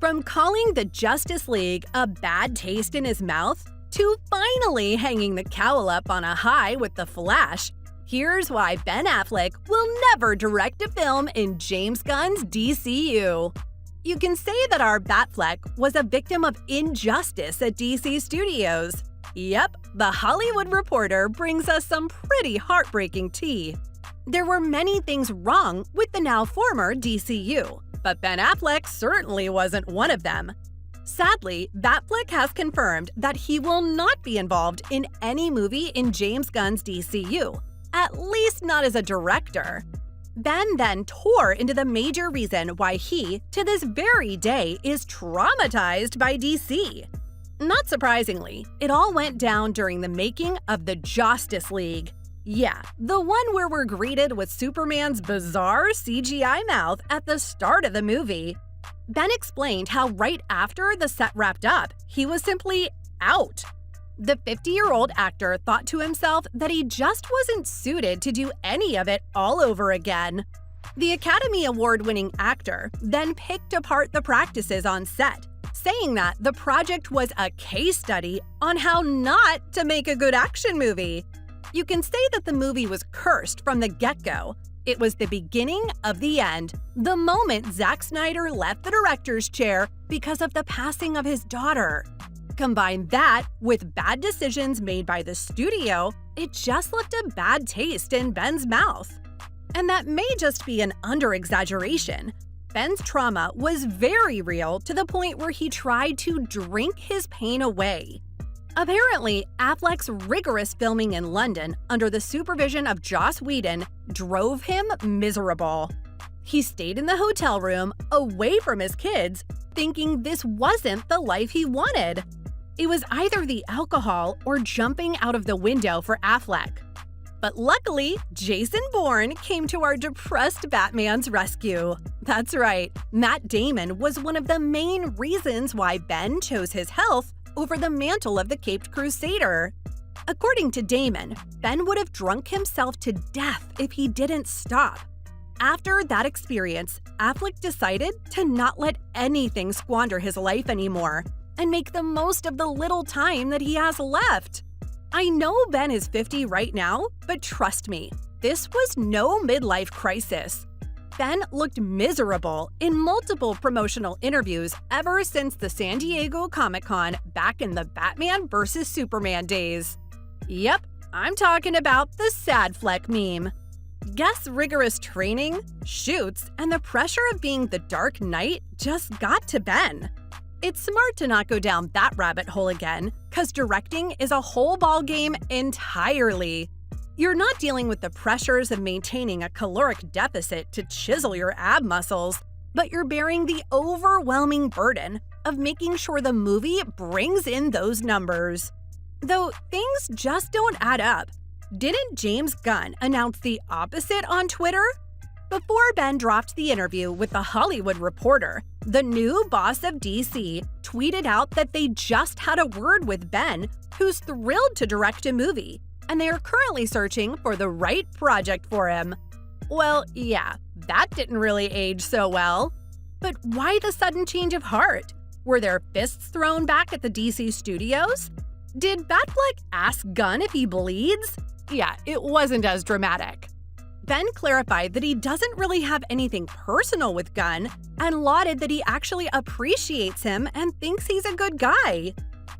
From calling the Justice League a bad taste in his mouth to finally hanging the cowl up on a high with The Flash, here's why Ben Affleck will never direct a film in James Gunn's DCU. You can say that our Batfleck was a victim of injustice at DC Studios. Yep, the Hollywood Reporter brings us some pretty heartbreaking tea. There were many things wrong with the now former DCU, but Ben Affleck certainly wasn't one of them. Sadly, Batfleck has confirmed that he will not be involved in any movie in James Gunn's DCU, at least not as a director. Ben then tore into the major reason why he, to this very day, is traumatized by DC. Not surprisingly, it all went down during the making of the Justice League. Yeah, the one where we're greeted with Superman's bizarre CGI mouth at the start of the movie. Ben explained how right after the set wrapped up, he was simply out. The 50-year-old actor thought to himself that he just wasn't suited to do any of it all over again. The Academy Award-winning actor then picked apart the practices on set, saying that the project was a case study on how not to make a good action movie. You can say that the movie was cursed from the get-go. It was the beginning of the end, the moment Zack Snyder left the director's chair because of the passing of his daughter. Combine that with bad decisions made by the studio, it just left a bad taste in Ben's mouth. And that may just be an under-exaggeration. Ben's trauma was very real to the point where he tried to drink his pain away. Apparently, Affleck's rigorous filming in London under the supervision of Joss Whedon drove him miserable. He stayed in the hotel room, away from his kids, thinking this wasn't the life he wanted. It was either the alcohol or jumping out of the window for Affleck. But luckily, Jason Bourne came to our depressed Batman's rescue. That's right, Matt Damon was one of the main reasons why Ben chose his health over the mantle of the Caped Crusader. According to Damon, Ben would have drunk himself to death if he didn't stop. After that experience, Affleck decided to not let anything squander his life anymore and make the most of the little time that he has left. I know Ben is 50 right now, but trust me, this was no midlife crisis. Ben looked miserable in multiple promotional interviews ever since the San Diego Comic-Con back in the Batman vs. Superman days. Yep, I'm talking about the sad Fleck meme. Guess rigorous training, shoots, and the pressure of being the Dark Knight just got to Ben. It's smart to not go down that rabbit hole again, cause directing is a whole ballgame entirely. You're not dealing with the pressures of maintaining a caloric deficit to chisel your ab muscles, but you're bearing the overwhelming burden of making sure the movie brings in those numbers. Though things just don't add up. Didn't James Gunn announce the opposite on Twitter? Before Ben dropped the interview with The Hollywood Reporter, the new boss of DC tweeted out that they just had a word with Ben, who's thrilled to direct a movie, and they are currently searching for the right project for him. Well, yeah, that didn't really age so well. But why the sudden change of heart? Were there fists thrown back at the DC studios? Did Batfleck ask Gunn if he bleeds? Yeah, it wasn't as dramatic. Ben clarified that he doesn't really have anything personal with Gunn and lauded that he actually appreciates him and thinks he's a good guy.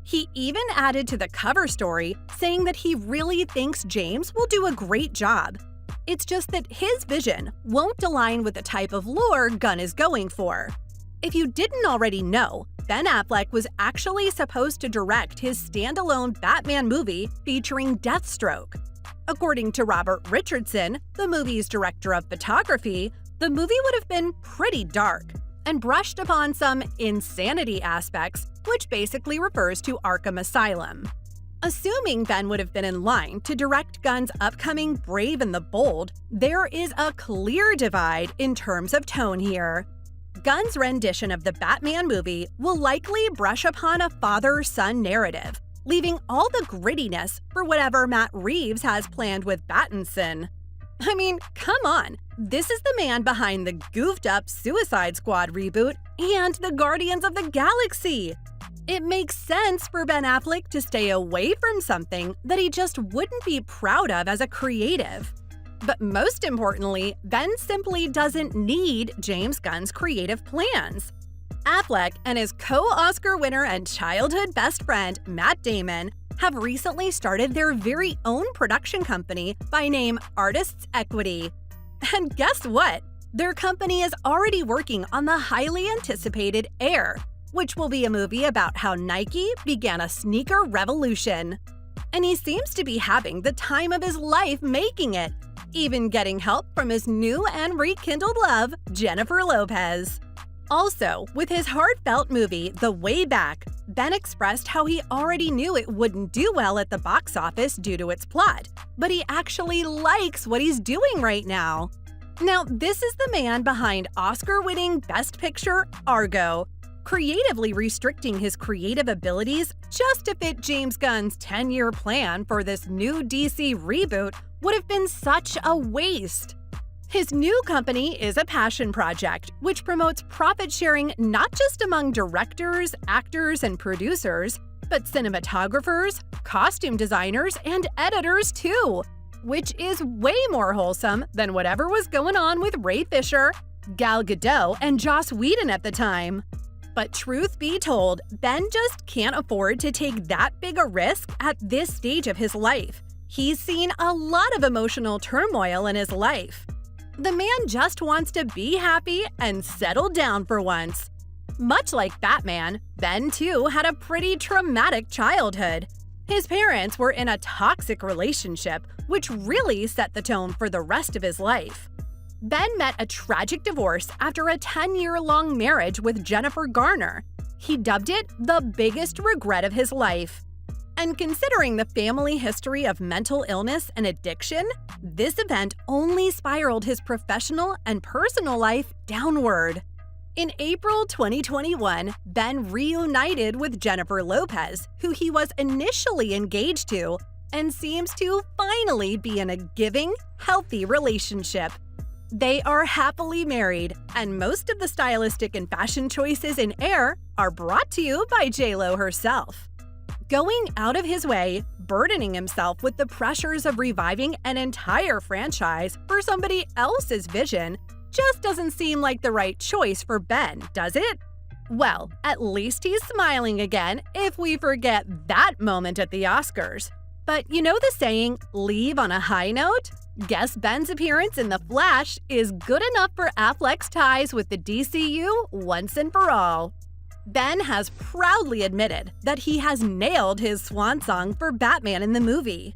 He even added to the cover story saying that he really thinks James will do a great job. It's just that his vision won't align with the type of lore Gunn is going for. If you didn't already know, Ben Affleck was actually supposed to direct his standalone Batman movie featuring Deathstroke. According to Robert Richardson, the movie's director of photography, the movie would have been pretty dark and brushed upon some insanity aspects, which basically refers to Arkham Asylum. Assuming Ben would have been in line to direct Gunn's upcoming Brave and the Bold, there is a clear divide in terms of tone here. Gunn's rendition of the Batman movie will likely brush upon a father-son narrative, leaving all the grittiness for whatever Matt Reeves has planned with Pattinson. I mean, come on, This is the man behind the goofed-up Suicide Squad reboot and the Guardians of the Galaxy. It makes sense for Ben Affleck to stay away from something that he just wouldn't be proud of as a creative. But most importantly, Ben simply doesn't need James Gunn's creative plans. Affleck and his co-Oscar winner and childhood best friend, Matt Damon, have recently started their very own production company by name Artists Equity. And guess what? Their company is already working on the highly anticipated Air, which will be a movie about how Nike began a sneaker revolution. And he seems to be having the time of his life making it, even getting help from his new and rekindled love, Jennifer Lopez. Also, with his heartfelt movie, The Way Back, Ben expressed how he already knew it wouldn't do well at the box office due to its plot, but he actually likes what he's doing right now. Now, this is the man behind Oscar-winning Best Picture Argo, creatively restricting his creative abilities just to fit James Gunn's 10-year plan for this new DC reboot would have been such a waste. His new company is a passion project, which promotes profit sharing not just among directors, actors, and producers, but cinematographers, costume designers, and editors too, which is way more wholesome than whatever was going on with Ray Fisher, Gal Gadot, and Joss Whedon at the time. But truth be told, Ben just can't afford to take that big a risk at this stage of his life. He's seen a lot of emotional turmoil in his life. The man just wants to be happy and settle down for once. Much like Batman, Ben too had a pretty traumatic childhood. His parents were in a toxic relationship, which really set the tone for the rest of his life. Ben met a tragic divorce after a 10-year-long marriage with Jennifer Garner. He dubbed it the biggest regret of his life. And considering the family history of mental illness and addiction, this event only spiraled his professional and personal life downward. In April 2021, Ben reunited with Jennifer Lopez, who he was initially engaged to, and seems to finally be in a giving, healthy relationship. They are happily married, and most of the stylistic and fashion choices in Air are brought to you by JLo herself. Going out of his way, burdening himself with the pressures of reviving an entire franchise for somebody else's vision just doesn't seem like the right choice for Ben, does it? Well, at least he's smiling again if we forget that moment at the Oscars. But you know the saying, leave on a high note? Guess Ben's appearance in The Flash is good enough for Affleck's ties with the DCU once and for all. Ben has proudly admitted that he has nailed his swan song for Batman in the movie.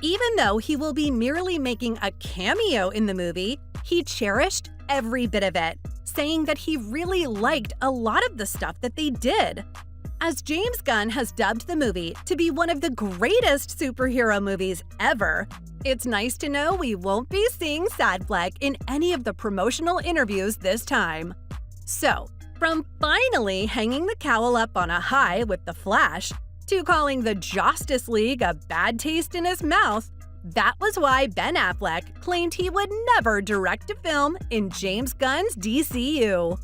Even though he will be merely making a cameo in the movie, he cherished every bit of it, saying that he really liked a lot of the stuff that they did. As James Gunn has dubbed the movie to be one of the greatest superhero movies ever, it's nice to know we won't be seeing Affleck in any of the promotional interviews this time. So, from finally hanging the cowl up on a high with The Flash, to calling the Justice League a bad taste in his mouth, that was why Ben Affleck claimed he would never direct a film in James Gunn's DCU.